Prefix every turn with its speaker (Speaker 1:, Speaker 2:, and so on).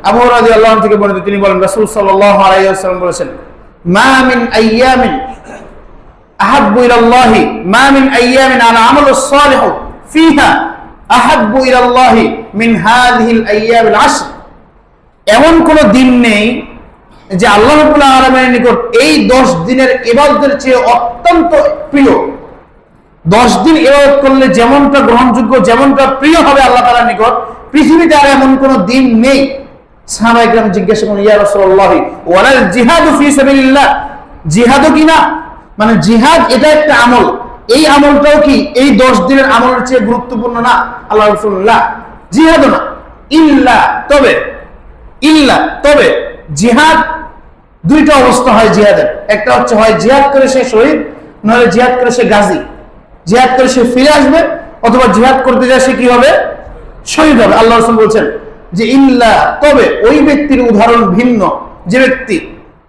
Speaker 1: আবু হুরায়রা রাদিয়াল্লাহু আনহু থেকে বর্ণিত, তিনি বলেন রাসূল সাল্লাল্লাহু আলাইহি ওয়াসাল্লাম বলেছেন, মা মিন আইয়ামিন আহাব্বু ইলাল্লাহি মা মিন আইয়ামিন আনা আমালুস সালিহু ফিহা আহাব্বু ইলাল্লাহি মিন হাযিহিল আইয়ামিল আশর। এমন কোন দিন নেই যে আল্লাহ রাব্বুল আলামিনের নিকট এই 10 দিনের ইবাদতের চেয়ে অত্যন্ত প্রিয়। 10 দিন ইবাদত করলে যেমনটা গ্রহণযোগ্য, যেমনটা প্রিয় হবে আল্লাহ তাআলার নিকট, পৃথিবীতে আর এমন কোন দিন নেই। সাহাবায়ে কেরাম জিজ্ঞাসা করেন, ইয়া রাসূলুল্লাহ ওয়ালাল জিহাদু ফি সাবিলিল্লাহ, জিহাদও কি না? মানে জিহাদ এটা একটা আমল, এই আমলটাও কি এই 10 দিনের আমলের চেয়ে গুরুত্বপূর্ণ না? আল্লাহ রাসূলুল্লাহ জিহাদও না, ইল্লা তবে জিহাদ দুইটা অবস্থা হয় জিহাদের। একটা হচ্ছে হয় জিহাদ করে সে শহীদ, নয় জিহাদ করে সে গাজী। জিহাদ করে সে ফিরে আসবে, অথবা জিহাদ করতে যায় সে কি হবে? শহীদ হবে। আল্লাহ রাসূল বলছেন যে ইল্লা তবে ওই ব্যক্তির উদাহরণ ভিন্ন, যে ব্যক্তি